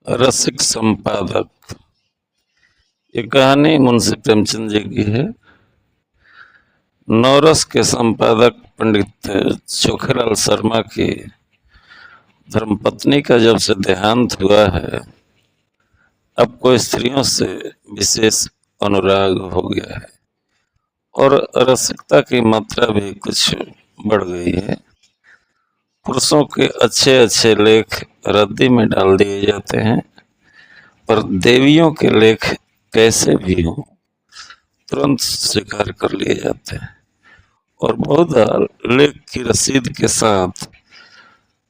रसिक संपादक। ये कहानी मुंशी प्रेमचंद जी की है। नवरस के संपादक पंडित चोखेलाल शर्मा की धर्मपत्नी का जब से देहांत हुआ है, अब को स्त्रियों से विशेष अनुराग हो गया है और रसिकता की मात्रा भी कुछ बढ़ गई है। पुरुषों के अच्छे अच्छे लेख रद्दी में डाल दिए जाते हैं, पर देवियों के लेख कैसे भी हों तुरंत स्वीकार कर लिए जाते हैं और बहुधा लेख की रसीद के साथ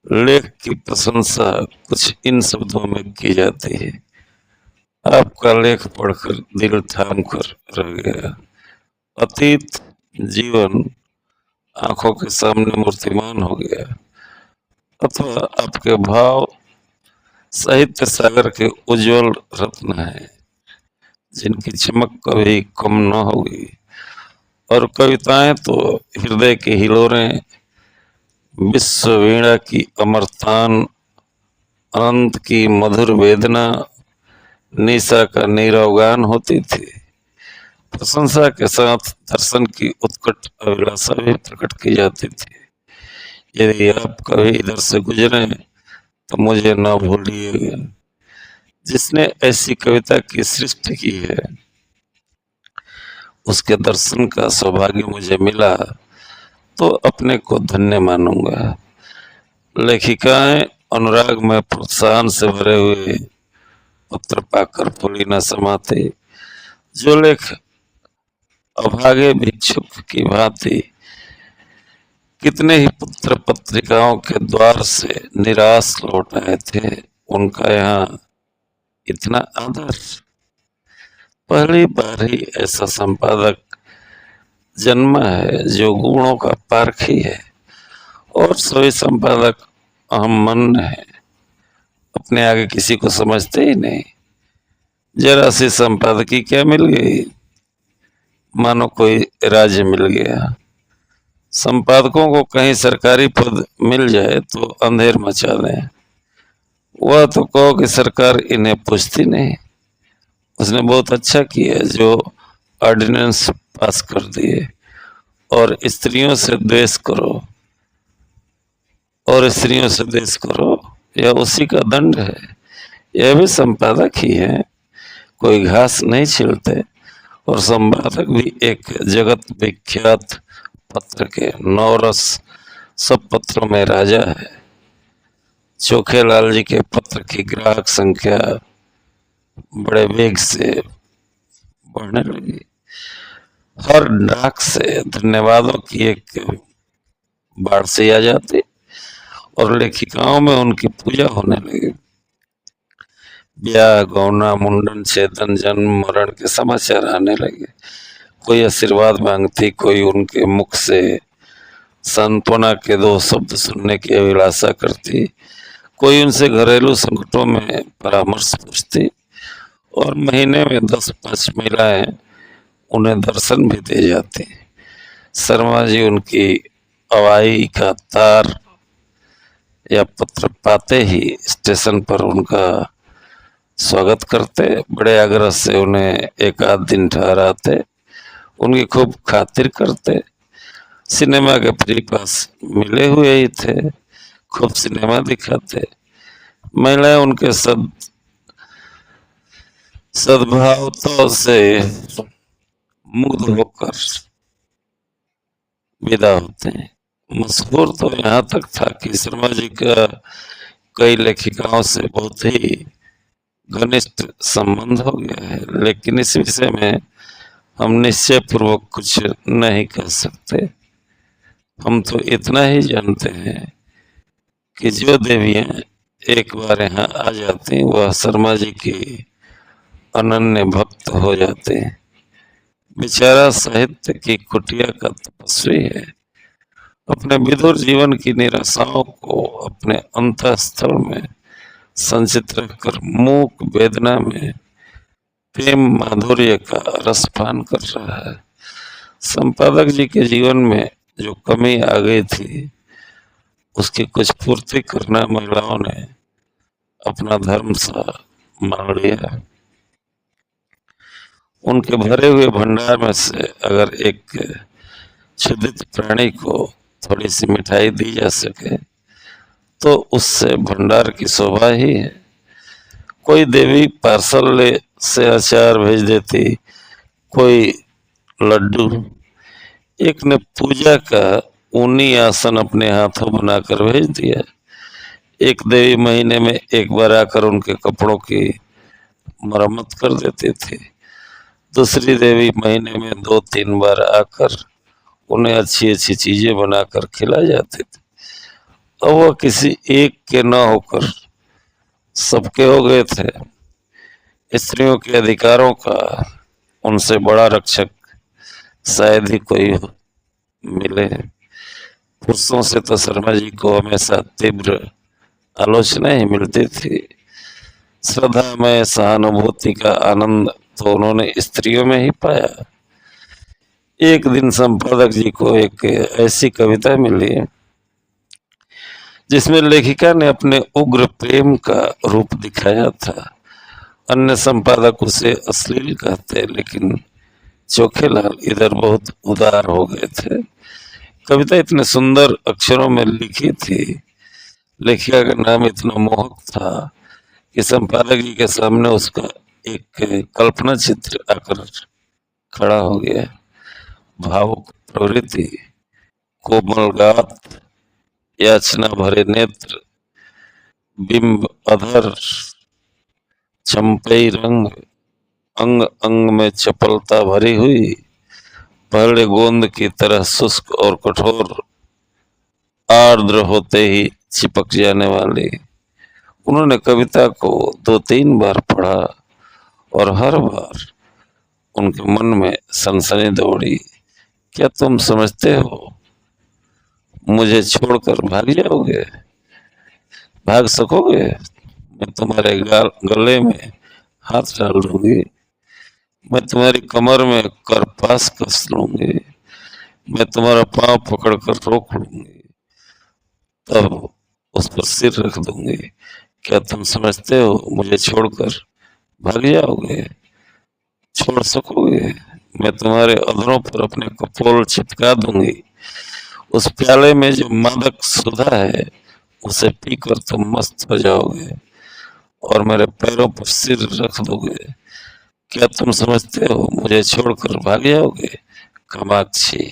लेख की प्रशंसा कुछ इन शब्दों में की जाती है। आपका लेख पढ़कर दिल थाम कर रह गया। अतीत जीवन आंखों के सामने मूर्तिमान हो गया। अथवा आपके भाव साहित्य सागर के उज्जवल रत्न हैं, जिनकी चमक कभी कम न होगी। और कविताएं तो हृदय के हिलोरें, विश्व वीणा की अमरतान, अनंत की मधुर वेदना, निशा का नीरव गान होती थी। प्रशंसा के साथ दर्शन की उत्कट अभिलाषा भी प्रकट की जाती थी। यदि आप कभी इधर से गुजरे तो मुझे न भूलिएगा। जिसने ऐसी कविता की सृष्टि की है, उसके दर्शन का सौभाग्य मुझे मिला तो अपने को धन्य मानूंगा। लेखिकाएं अनुराग में प्रोत्साहन से भरे हुए पत्र पाकर फूली न समाते। जो लेख अभागे भिक्षुक की भांति कितने ही पुत्र पत्रिकाओं के द्वार से निराश लौट आए थे, उनका यहाँ इतना आदर। पहली बार ही ऐसा संपादक जन्मा है जो गुणों का पारखी है, और सभी संपादक अहम है, अपने आगे किसी को समझते ही नहीं। जरा सी संपादकी क्या मिल गई, मानो कोई राज्य मिल गया। संपादकों को कहीं सरकारी पद मिल जाए तो अंधेर मचा दें। वह तो कहो कि सरकार इन्हें पूछती नहीं। उसने बहुत अच्छा किया जो ऑर्डिनेंस पास कर दिए और स्त्रियों से द्वेष करो और स्त्रियों से द्वेष करो, यह उसी का दंड है। यह भी संपादक ही है, कोई घास नहीं छिलते। और संपादक भी एक जगत विख्यात पत्र के नवरस सब पत्रों में राजा है। चोखेलाल जी के पत्र की ग्राहक संख्या बड़े वेग से बढ़ने लगी। हर डाक से धन्यवादों की एक बाढ़ से आ जाती और लेखिकाओं में उनकी पूजा होने लगी। ब्याह गौना मुंडन छेदन जन्म मरण के समाचार आने लगे। कोई आशीर्वाद मांगती, कोई उनके मुख से सांत्वना के दो शब्द सुनने की अभिलाषा करती, कोई उनसे घरेलू संकटों में परामर्श पूछती, और महीने में 10-5 महिलाएं उन्हें दर्शन भी दे जाती। शर्मा जी उनकी अवाई का तार या पत्र पाते ही स्टेशन पर उनका स्वागत करते, बड़े आग्रह से उन्हें एक आध दिन ठहराते, उनकी खूब खातिर करते। सिनेमा के फ्री पास मिले हुए ही थे, खूब सिनेमा दिखाते। महिलाएं उनके सद्भावों से मुग्ध होकर विदा होते हैं। मशहूर तो यहाँ तक था कि शर्मा जी का कई लेखिकाओं से बहुत ही घनिष्ठ संबंध हो गया है, लेकिन इस विषय में हम निश्चय पूर्वक कुछ नहीं कह सकते। हम तो इतना ही जानते हैं कि जो देवियां एक बार यहाँ आ जाती हैं, वह शर्मा जी की अनन्य भक्त हो जाते हैं। बेचारा साहित्य की कुटिया का तपस्वी है, अपने विदुर जीवन की निराशाओं को अपने अंतःस्थल में संचित रखकर मूक वेदना में प्रेम माधुर्य का रसपान कर रहा है। संपादक जी के जीवन में जो कमी आ गई थी, उसकी कुछ पूर्ति करना महिलाओं ने अपना धर्म सा मान लिया। उनके भरे हुए भंडार में से अगर एक क्षुधित प्राणी को थोड़ी सी मिठाई दी जा सके तो उससे भंडार की शोभा ही है। कोई देवी पार्सल से अचार भेज देती, कोई लड्डू। एक ने पूजा का ऊनी आसन अपने हाथों बनाकर भेज दिया। एक देवी महीने में एक बार आकर उनके कपड़ों की मरम्मत कर देती थी। दूसरी देवी महीने में 2-3 बार आकर उन्हें अच्छी अच्छी चीजें बनाकर खिलाई जाती थी। अब वह किसी एक के न होकर सबके हो गए थे। स्त्रियों के अधिकारों का उनसे बड़ा रक्षक शायद ही कोई मिले। पुरुषों से तो शर्मा जी को हमेशा तीव्र आलोचना ही मिलती थी। श्रद्धा में सहानुभूति का आनंद तो उन्होंने स्त्रियों में ही पाया। एक दिन संपादक जी को एक ऐसी कविता मिली जिसमें लेखिका ने अपने उग्र प्रेम का रूप दिखाया था। अन्य संपादक उसे अश्लील कहते, लेकिन चोखेलाल इधर बहुत उदार हो गए थे। कविता इतने सुंदर अक्षरों में लिखी थी, लेखिका का नाम इतना मोहक था कि संपादक जी के सामने उसका एक कल्पना चित्र आकर खड़ा हो गया। भावुक प्रवृत्ति, कोमल गात, याचना भरे नेत्र, बिंब अधर, चंपई रंग, अंग अंग में चपलता भरी हुई, पहले गोंद की तरह शुष्क और कठोर, आर्द्र होते ही चिपक जाने वाली। उन्होंने कविता को 2-3 बार पढ़ा और हर बार उनके मन में सनसनी दौड़ी। क्या तुम समझते हो मुझे छोड़कर भाग जाओगे? भाग सकोगे? मैं तुम्हारे गले में हाथ डाल दूंगी, मैं तुम्हारी कमर में करपास कस लूंगी, मैं तुम्हारा पांव पकड़कर रोक लूंगी, तब उस पर सिर रख दूंगी। क्या तुम समझते हो मुझे छोड़कर भाग जाओगे? छोड़ सकोगे? मैं तुम्हारे अधरों पर अपने कपोल चिपका दूंगी। उस प्याले में जो मादक सुधा है उसे पीकर तुम मस्त हो जाओगे और मेरे पैरों पर सिर रख दोगे। क्या तुम समझते हो मुझे छोड़कर भाग जाओगे? कामाक्षी।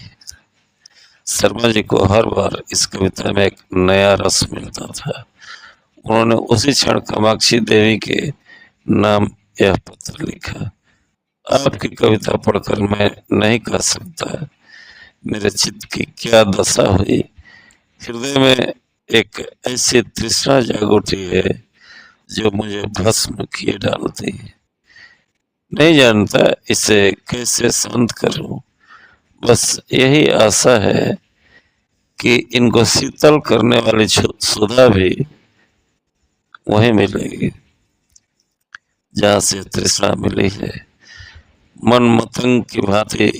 शर्मा जी को हर बार इस कविता में एक नया रस मिलता था। उन्होंने उसी क्षण कामाक्षी देवी के नाम यह पत्र लिखा। आपकी कविता पढ़कर मैं नहीं कह सकता मेरे चित्त की क्या दशा हुई। हृदय में एक ऐसी तृष्णा जाग उठी है जो मुझे भस्म किए डालती है। नहीं जानता इसे कैसे शांत करूं। बस यही आशा है कि इनको शीतल करने वाली सुधा भी वहीं मिलेगी जहां से तृष्णा मिली है। मन मतंग की भांति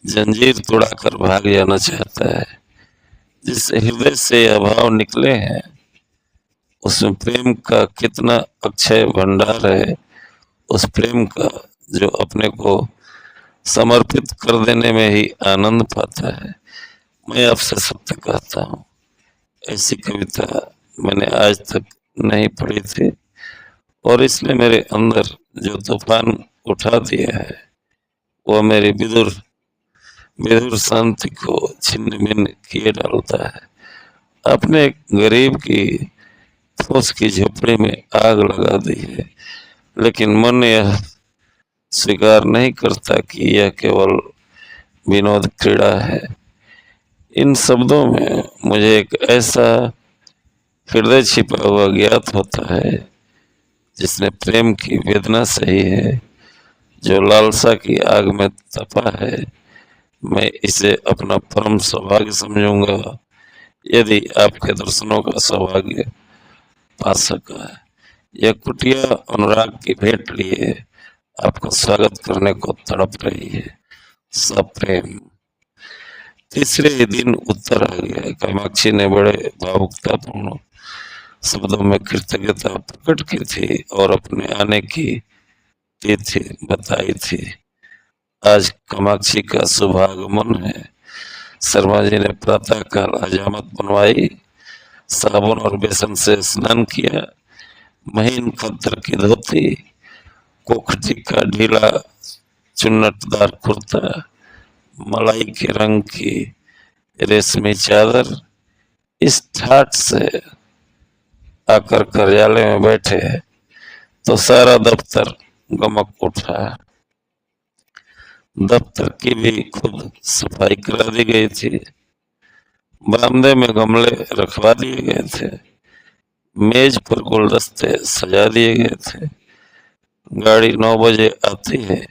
जंजीर तोड़ाकर भाग जाना चाहता है। जिस हृदय से यह भाव निकले हैं उसमें प्रेम का कितना अक्षय भंडार है। उस प्रेम का जो अपने को समर्पित कर देने में ही आनंद पाता है। मैं आपसे सत्य कहता हूँ, ऐसी कविता मैंने आज तक नहीं पढ़ी थी और इसने मेरे अंदर जो तूफान उठा दिया है वह मेरी विदुर विदुर शांति को छिन्न भिन्न किए डालता है। अपने गरीब की फूस की झोपड़ी में आग लगा दी है, लेकिन मन यह स्वीकार नहीं करता कि यह केवल विनोद क्रीड़ा है। इन शब्दों में मुझे एक ऐसा हृदय छिपा हुआ ज्ञात होता है जिसने प्रेम की वेदना सही है, जो लालसा की आग में तपा है। मैं इसे अपना परम सौभाग्य समझूंगा यदि आपके दर्शनों का सौभाग्य पा सका। यह कुटिया अनुराग की भेंट लिए आपका स्वागत करने को तड़प रही है। सब प्रेम। तीसरे ही दिन उत्तर आ गया। कामाक्षी ने बड़े भावुकतापूर्ण शब्दों में कृतज्ञता प्रकट की थी और अपने आने की तिथि बताई थी। आज कामाक्षी का शुभागमन है। शर्मा जी ने प्रातःकाल हजामत बनवाई, साबुन और बेसन से स्नान किया, महीन खद्दर की धोती, कोखटी का ढीला चुन्नटदार कुर्ता, मलाई के रंग की रेशमी चादर, इस ठाट से आकर कार्यालय में बैठे तो सारा दफ्तर गमक उठा। दफ्तर की भी खुद सफाई करा दी गई थी। बरामदे में गमले रखवा दिए गए थे, मेज पर गुलदस्ते सजा दिए गए थे। गाड़ी 9 बजे आती है,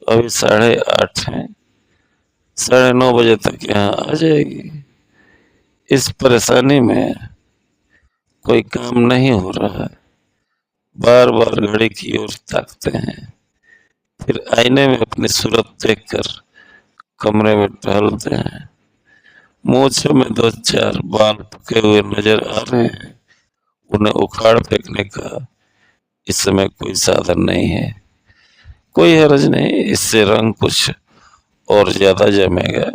अभी 8:30 है, 9:30 तक यहाँ आ जाएगी। इस परेशानी में कोई काम नहीं हो रहा है। बार बार घड़ी की ओर ताकते हैं, फिर आईने में अपनी सूरत देखकर कमरे में टहलते हैं। मूंछों में 2-4 बाल पके हुए नजर आ रहे हैं। उन्हें उखाड़ फेंकने का इस समय कोई साधन नहीं है। कोई हर्ज नहीं, इससे रंग कुछ और ज्यादा जमेगा।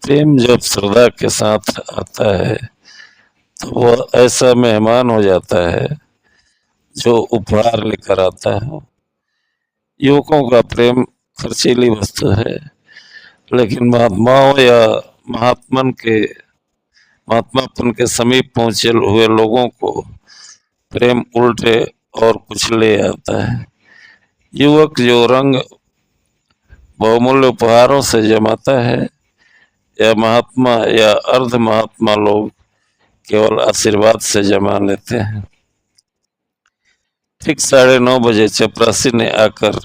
प्रेम जब श्रद्धा के साथ आता है तो वह ऐसा मेहमान हो जाता है जो उपहार लेकर आता है। युवकों का प्रेम खर्चीली वस्तु है, लेकिन महात्माओं या महात्मन के महात्मापन के समीप पहुंचे हुए लोगों को प्रेम उल्टे और कुछ ले आता है। युवक जो रंग बहुमूल्य उपहारों से जमाता है, या महात्मा या अर्ध महात्मा लोग केवल आशीर्वाद से जमा लेते हैं। ठीक 9:30 चपरासी ने आकर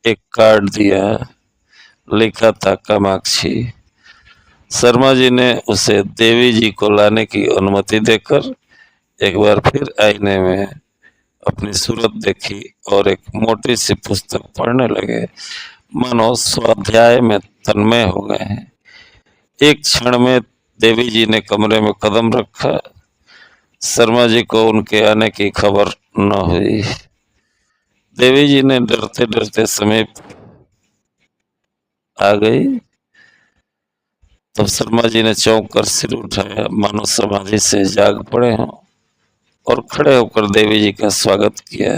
एक कार्ड दिया, लिखा था कामाक्षी। शर्मा जी ने उसे देवी जी को लाने की अनुमति देकर एक बार फिर आईने में अपनी सूरत देखी और एक मोटी सी पुस्तक पढ़ने लगे, मानो स्वाध्याय में तन्मय हो गए हैं। एक क्षण में देवी जी ने कमरे में कदम रखा। शर्मा जी को उनके आने की खबर न हुई। देवी जी ने डरते डरते समीप आ गई। तब शर्मा जी ने चौंक कर सिर उठाया, मानो समाधि से जाग पड़े हों, और खड़े होकर देवी जी का स्वागत किया।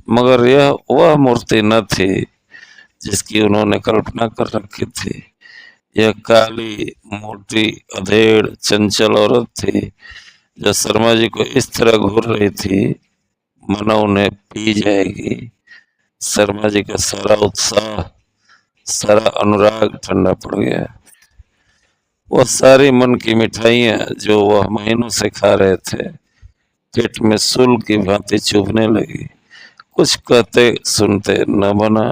मगर यह वह मूर्ति न थी जिसकी उन्होंने कल्पना कर रखी थी। यह काली, मोटी, अधेड़, चंचल औरत थी जो शर्मा जी को इस तरह घूर रही थी मानो उन्हें पी जाएगी। शर्मा जी का सारा उत्साह, सारा अनुराग ठंडा पड़ गया। वह सारी मन की मिठाइयां जो वह महीनों से खा रहे थे पेट में सूल की भांति चुभने लगी। कुछ कहते सुनते न बना,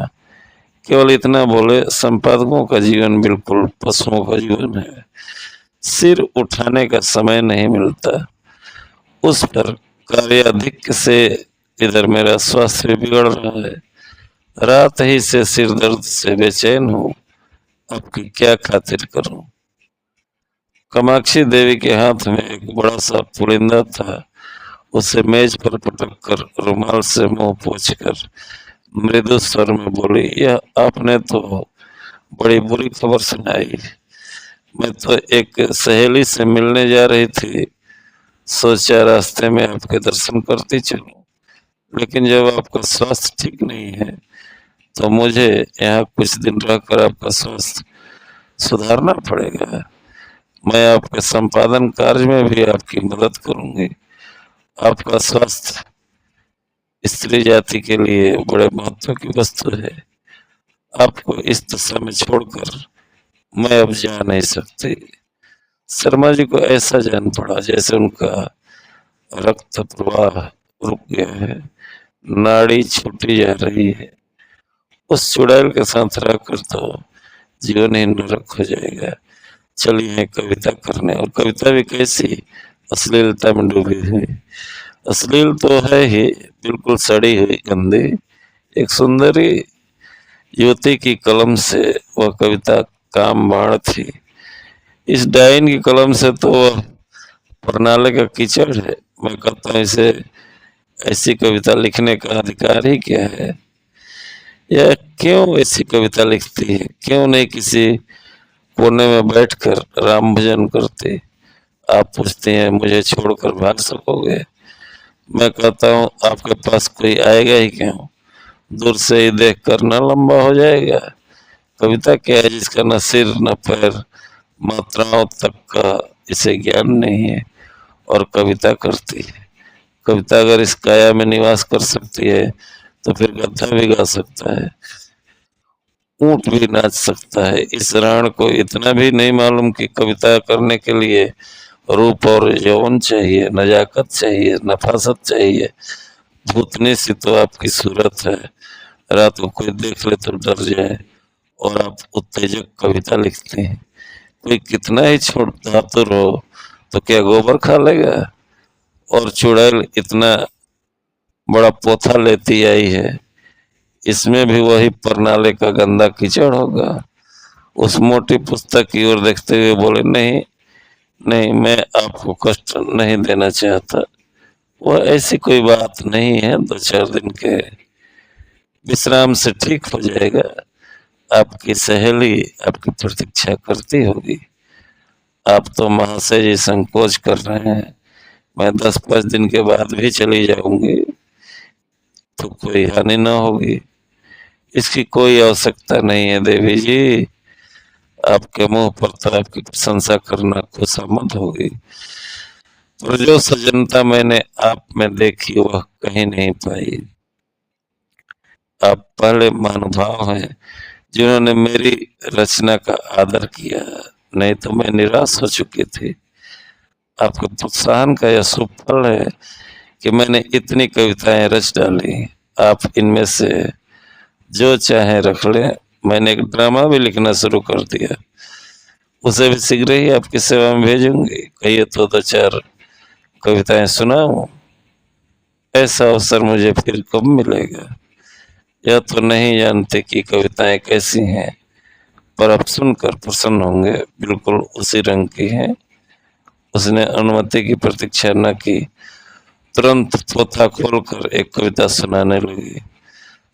केवल इतना बोले, संपादकों का जीवन बिल्कुल पशुओं का जीवन है। सिर उठाने का समय नहीं मिलता। उस पर कार्याधिक्य से इधर मेरा स्वास्थ्य बिगड़ रहा है। रात ही से सिर दर्द से बेचैन हूँ, अब की क्या खातिर करूं। कामाक्षी देवी के हाथ में एक बड़ा सा पुलिंदा था। उसे मेज पर पटक कर रुमाल से मुंह पोंछकर मृदु स्वर में बोली, यह आपने तो बड़ी बुरी खबर सुनाई। मैं तो एक सहेली से मिलने जा रही थी, सोचा रास्ते में आपके दर्शन करती चलूं, लेकिन जब आपका स्वास्थ्य ठीक नहीं है तो मुझे यहाँ कुछ दिन रहकर आपका स्वास्थ्य सुधारना पड़ेगा। मैं आपके संपादन कार्य में भी आपकी मदद करूंगी। आपका स्वास्थ्य स्त्री जाति के लिए बड़े महत्व की वस्तु है। आपको इस दशा में छोड़कर मैं अब जा नहीं सकती। शर्मा जी को ऐसा जान पड़ा जैसे उनका रक्त प्रवाह रुक गया है, नाड़ी छूटी जा रही है। उस चुड़ैल के साथ रहकर तो जीवन ही नरक हो जाएगा। चलिए कविता करने, और कविता भी कैसी, अश्लीलता में डूबी हुई। अश्लील तो है ही, बिल्कुल सड़ी हुई, गंदी। एक सुंदरी युवती की कलम से वह कविता काम बाण थी। इस डाइन की कलम से तो वह प्रणाली का कीचड़ है। मैं कहता हूँ इसे ऐसी कविता लिखने का अधिकार ही क्या है, या क्यों ऐसी कविता लिखती है, क्यों नहीं किसी कोने में बैठकर राम भजन करते। आप पूछते हैं मुझे छोड़कर भाग सकोगे, मैं कहता हूँ आपके पास कोई आएगा ही क्यों, दूर से ही देख कर न लंबा हो जाएगा। कविता क्या है जिसका न सिर न पैर, मात्राओं तक का इसे ज्ञान नहीं है, और कविता करती है। कविता अगर इस काया में निवास कर सकती है तो फिर गधा भी गा सकता है, ऊंट भी नाच सकता है। इस राण को इतना भी नहीं मालूम कि कविता करने के लिए रूप और यौवन चाहिए, नजाकत चाहिए, नफासत चाहिए। भूतनी सी तो आपकी सूरत है, रात को कोई देख ले तो डर जाए, और आप उत्तेजक कविता लिखते हैं। कोई कितना ही छोड़ता तो रो, तो क्या गोबर खा लेगा। और चुड़ैल इतना बड़ा पोथा लेती आई है, इसमें भी वही परनाले का गंदा कीचड़ होगा। उस मोटी पुस्तक की ओर देखते हुए बोले, नहीं नहीं, मैं आपको कष्ट नहीं देना चाहता, वह ऐसी कोई बात नहीं है, 2-4 दिन के विश्राम से ठीक हो जाएगा। आपकी सहेली आपकी प्रतीक्षा करती होगी। आप तो महाशय जी संकोच कर रहे हैं, मैं 10-5 दिन के बाद भी चली जाऊंगी तो कोई हानि न होगी। इसकी कोई आवश्यकता नहीं है देवी जी, आपके मुंह पर तो आपकी प्रशंसा करना खुशामद होगी, पर जो सजनता मैंने आप में देखी वह कहीं नहीं पाई। आप पहले महानुभाव हैं जिन्होंने मेरी रचना का आदर किया, नहीं तो मैं निराश हो चुकी थी। आपके प्रोत्साहन का यह शुभ फल है कि मैंने इतनी कविताएं रच डाली। आप इनमें से जो चाहे रख लें। मैंने एक ड्रामा भी लिखना शुरू कर दिया, उसे भी शीघ्र ही आपकी सेवा में भेजूंगी। कहिए तो 2-4 कविताएं सुनाऊं। ऐसा अवसर मुझे फिर कब मिलेगा। यह तो नहीं जानते कि कविताएं कैसी हैं, पर अब सुनकर प्रसन्न होंगे, बिल्कुल उसी रंग की हैं। उसने अनुमति की प्रतीक्षा न की, तुरंत पोथा खोलकर एक कविता सुनाने लगी।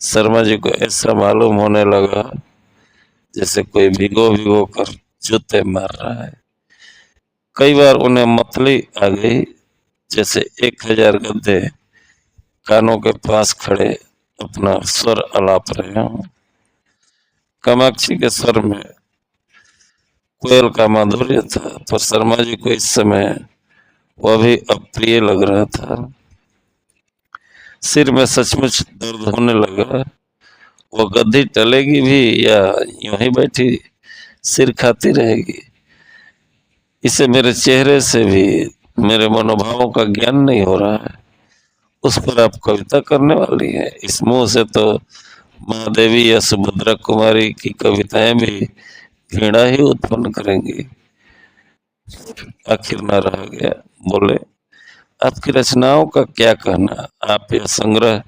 शर्मा जी को ऐसा मालूम होने लगा जैसे कोई भिगो भिगो कर जूते मार रहा है। कई बार उन्हें मतली आ गई, जैसे 1000 गधे कानों के पास खड़े अपना स्वर अलाप रहे हों। कामाक्षी के स्वर में कोयल का माधुर्य था, पर शर्मा जी को इस समय वह भी अप्रिय लग रहा था। सिर में सचमुच दर्द होने लगा। वो गद्दी टलेगी भी या यूं ही बैठी सिर खाती रहेगी, इसे मेरे चेहरे से भी मेरे मनोभावों का ज्ञान नहीं हो रहा है। उस पर आप कविता करने वाली है, इस मुंह से तो महादेवी या सुभद्रा कुमारी की कविताएं भी घृणा ही उत्पन्न करेंगी। आखिर न रह गया, बोले, आपकी रचनाओं का क्या कहना, आप यह संग्रह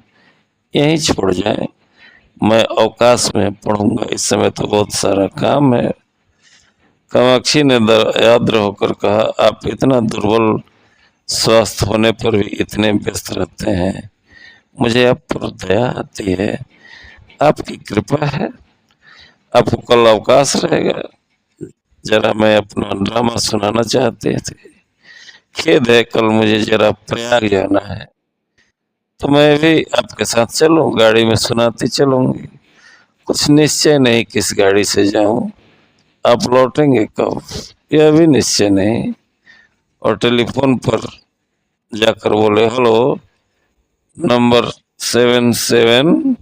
यहीं छोड़ जाएं, मैं अवकाश में पढ़ूंगा, इस समय तो बहुत सारा काम है। कामाक्षी ने याद्र होकर कहा, आप इतना दुर्बल स्वस्थ होने पर भी इतने व्यस्त रहते हैं, मुझे आप पर दया आती है, आपकी कृपा है। आपको कल अवकाश रहेगा, जरा मैं अपना ड्रामा सुनाना चाहते थे। खेद है, कल मुझे जरा प्रयाग जाना है, तो मैं भी आपके साथ चलूं, गाड़ी में सुनाती चलूंगी। कुछ निश्चय नहीं किस गाड़ी से जाऊं, आप लौटेंगे कब यह भी निश्चय नहीं। और टेलीफोन पर जाकर बोले, हेलो, नंबर 77।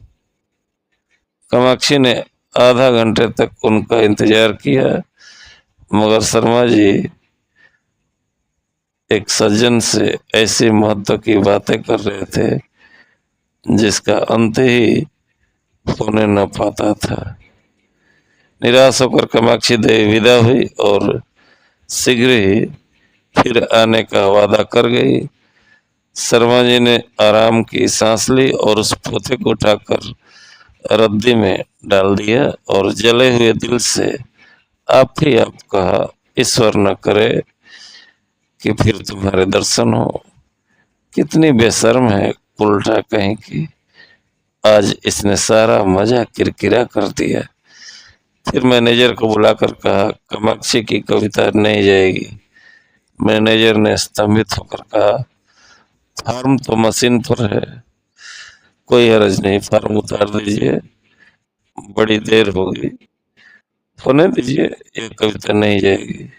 कामाक्षी ने आधा घंटे तक उनका इंतजार किया, मगर शर्मा जी एक सज्जन से ऐसी महत्व की बातें कर रहे थे जिसका अंत ही होने न पाता था। निराश होकर कामाक्षी देवी विदा हुई और शीघ्र ही फिर आने का वादा कर गई। शर्मा जी ने आराम की सांस ली और उस पोते को उठाकर रद्दी में डाल दिया और जले हुए दिल से आप ही आप कहा, ईश्वर न करे कि फिर तुम्हारे दर्शन हो। कितनी बेशर्म है उल्टा कहीं की, आज इसने सारा मजा किरकिरा कर दिया। फिर मैनेजर को बुलाकर कहा, कामाक्षी की कविता नहीं जाएगी। मैनेजर ने स्तंभित होकर कहा, फॉर्म तो मशीन पर है, कोई हर्ज नहीं, फॉर्म उतार दीजिए, बड़ी देर होगी, होने दीजिए, ये कविता नहीं जाएगी।